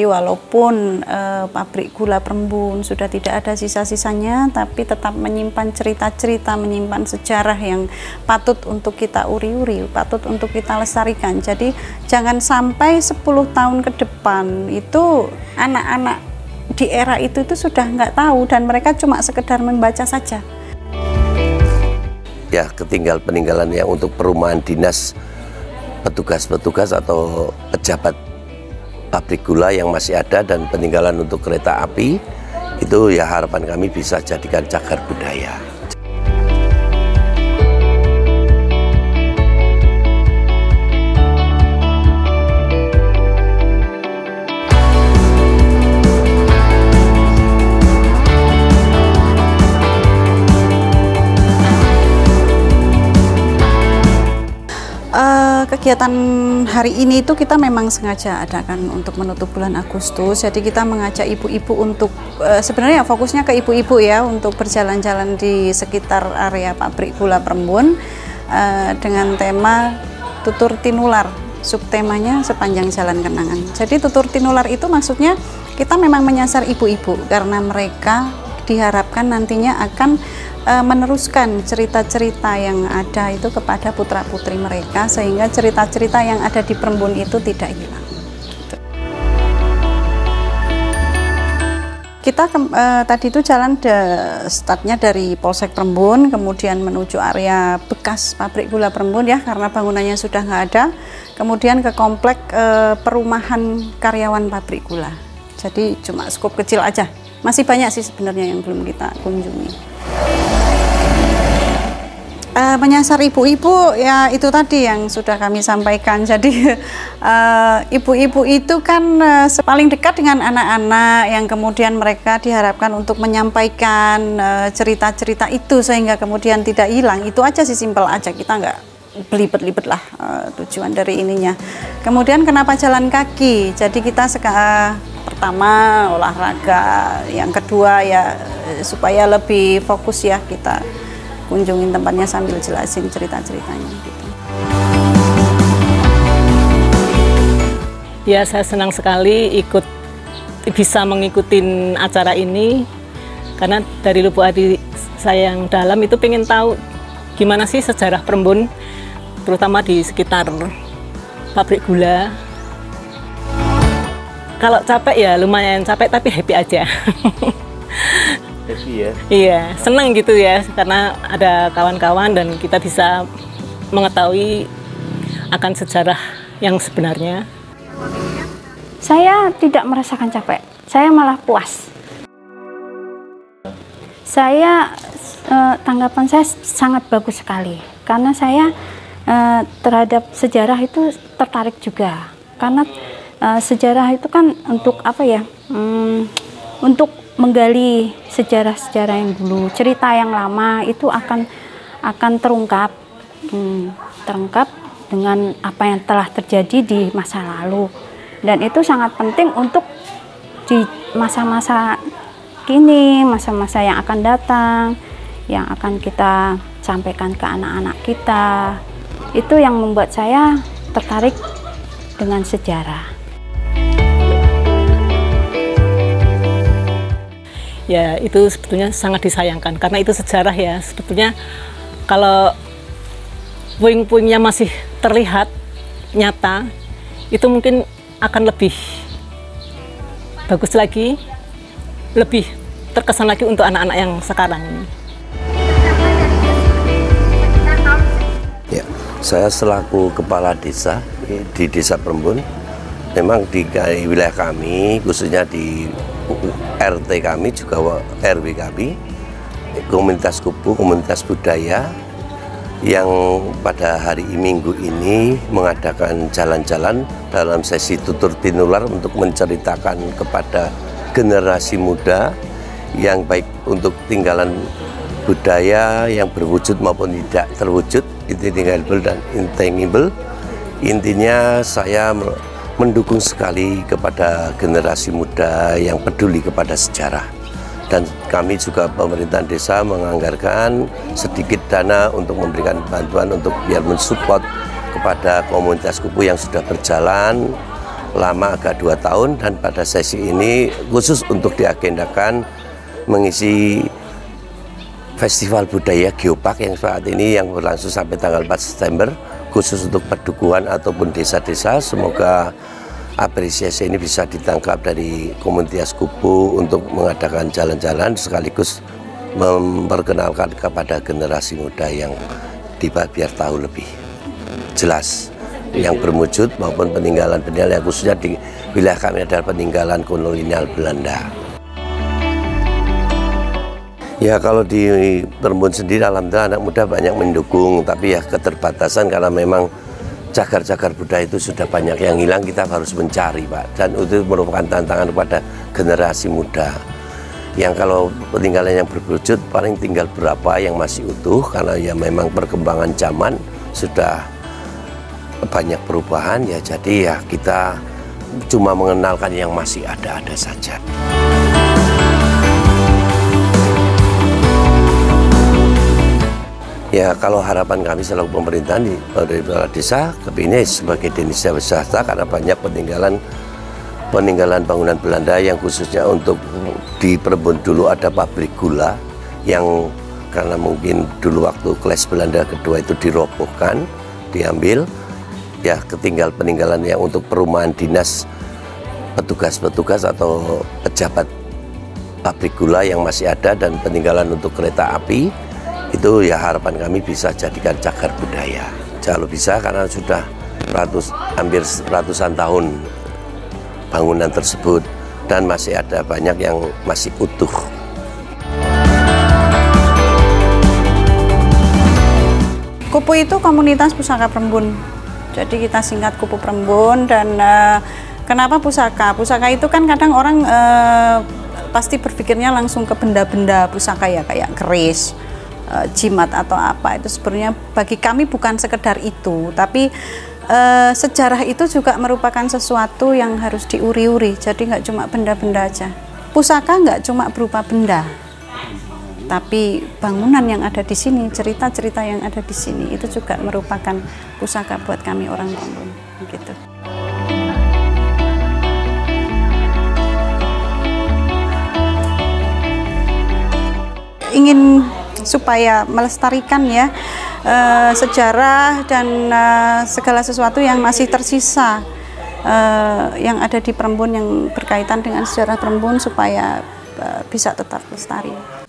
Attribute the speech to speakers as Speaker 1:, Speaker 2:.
Speaker 1: Jadi walaupun pabrik gula Perembun sudah tidak ada sisa-sisanya, tapi tetap menyimpan cerita-cerita, menyimpan sejarah yang patut untuk kita uri-uri, patut untuk kita lestarikan. Jadi jangan sampai 10 tahun ke depan itu anak-anak di era itu sudah nggak tahu dan mereka cuma sekedar membaca saja.
Speaker 2: Ya, peninggalan yang untuk perumahan dinas petugas-petugas atau pejabat pabrik gula yang masih ada dan peninggalan untuk kereta api, itu ya harapan kami bisa jadikan cagar budaya.
Speaker 1: Kegiatan hari ini itu kita memang sengaja adakan untuk menutup bulan Agustus. Jadi kita mengajak ibu-ibu untuk sebenarnya fokusnya ke ibu-ibu ya, untuk berjalan-jalan di sekitar area pabrik gula Perembun dengan tema Tutur Tinular. Subtemanya Sepanjang Jalan Kenangan. Jadi Tutur Tinular itu maksudnya kita memang menyasar ibu-ibu karena mereka diharapkan nantinya akan meneruskan cerita-cerita yang ada itu kepada putra-putri mereka, sehingga cerita-cerita yang ada di Perembun itu tidak hilang. Kita tadi itu jalan startnya dari Polsek Perembun, kemudian menuju area bekas pabrik gula Perembun ya, karena bangunannya sudah nggak ada, kemudian ke komplek perumahan karyawan pabrik gula. Jadi cuma skop kecil aja, masih banyak sih sebenarnya yang belum kita kunjungi. Menyasar ibu-ibu ya itu tadi yang sudah kami sampaikan. Jadi ibu-ibu itu kan paling dekat dengan anak-anak yang kemudian mereka diharapkan untuk menyampaikan cerita-cerita itu sehingga kemudian tidak hilang. Itu aja sih, simpel aja, kita nggak belibet-libet lah tujuan dari ininya. Kemudian kenapa jalan kaki? Jadi kita pertama olahraga, yang kedua ya supaya lebih fokus ya, kita kunjungin tempatnya sambil jelasin cerita-ceritanya gitu.
Speaker 3: Ya, saya senang sekali bisa mengikuti acara ini karena dari lubuk hati saya yang dalam itu pengen tahu gimana sih sejarah Perembun, terutama di sekitar pabrik gula. Kalau capek ya lumayan capek, tapi happy aja.
Speaker 2: Happy ya?
Speaker 3: Iya, senang gitu ya, karena ada kawan-kawan dan kita bisa mengetahui akan sejarah yang sebenarnya.
Speaker 4: Saya tidak merasakan capek, saya malah puas. Tanggapan saya sangat bagus sekali, karena saya terhadap sejarah itu tertarik juga. Karena sejarah itu kan untuk apa ya? Untuk menggali sejarah-sejarah yang dulu, cerita yang lama itu akan terungkap dengan apa yang telah terjadi di masa lalu, dan itu sangat penting untuk di masa-masa kini, masa-masa yang akan datang, yang akan kita sampaikan ke anak-anak kita. Itu yang membuat saya tertarik dengan sejarah.
Speaker 3: Ya, itu sebetulnya sangat disayangkan karena itu sejarah ya. Sebetulnya kalau puing-puingnya masih terlihat nyata, itu mungkin akan lebih bagus lagi, lebih terkesan lagi untuk anak-anak yang sekarang ini.
Speaker 2: Ya, saya selaku kepala desa di Desa Perembun, memang di wilayah kami, khususnya di RT kami, juga RW kami, komunitas kupu, komunitas budaya, yang pada hari Minggu ini mengadakan jalan-jalan dalam sesi Tutur Tinular untuk menceritakan kepada generasi muda yang baik untuk tinggalan budaya yang berwujud maupun tidak terwujud, intangible dan intangible. Intinya saya mendukung sekali kepada generasi muda yang peduli kepada sejarah, dan kami juga pemerintahan desa menganggarkan sedikit dana untuk memberikan bantuan untuk biar mensupport kepada komunitas kupu yang sudah berjalan lama agak 2 tahun, dan pada sesi ini khusus untuk diagendakan mengisi Festival Budaya Geopark yang saat ini yang berlangsung sampai tanggal 4 September khusus untuk Padukuhan ataupun desa-desa. Semoga apresiasi ini bisa ditangkap dari komunitas Kupu untuk mengadakan jalan-jalan sekaligus memperkenalkan kepada generasi muda yang biar tahu lebih jelas yang berwujud maupun peninggalan-peninggalan yang khususnya di wilayah kami adalah peninggalan kolonial Belanda. Ya, kalau di Perembun sendiri alhamdulillah anak muda banyak mendukung, tapi ya keterbatasan karena memang cagar-cagar budaya itu sudah banyak yang hilang, kita harus mencari, Pak, dan itu merupakan tantangan kepada generasi muda. Yang kalau peninggalan yang berwujud paling tinggal berapa yang masih utuh, karena ya memang perkembangan zaman sudah banyak perubahan ya, jadi ya kita cuma mengenalkan yang masih ada saja. Ya, kalau harapan kami selaku pemerintahan dari kepala desa kepingin sebagai desa wisata, karena banyak peninggalan bangunan Belanda yang khususnya untuk di Perembun dulu ada pabrik gula yang karena mungkin dulu waktu Keles Belanda kedua itu dirobohkan, diambil, ya ketinggal peninggalan yang untuk perumahan dinas petugas-petugas atau pejabat pabrik gula yang masih ada, dan peninggalan untuk kereta api itu ya harapan kami bisa jadikan cagar budaya. Kalau bisa, karena sudah hampir ratusan tahun bangunan tersebut dan masih ada banyak yang masih utuh.
Speaker 1: Kupu itu komunitas pusaka Perembun, jadi kita singkat Kupu Perembun. Dan kenapa pusaka? Pusaka itu kan kadang orang pasti berpikirnya langsung ke benda-benda pusaka ya, kayak keris, jimat atau apa. Itu sebenarnya bagi kami bukan sekedar itu, tapi sejarah itu juga merupakan sesuatu yang harus diuri-uri. Jadi nggak cuma benda-benda aja. Pusaka nggak cuma berupa benda, tapi bangunan yang ada di sini, cerita-cerita yang ada di sini itu juga merupakan pusaka buat kami orang Perembun, gitu. Ingin supaya melestarikan ya sejarah dan segala sesuatu yang masih tersisa yang ada di Perembun yang berkaitan dengan sejarah Perembun supaya bisa tetap lestari.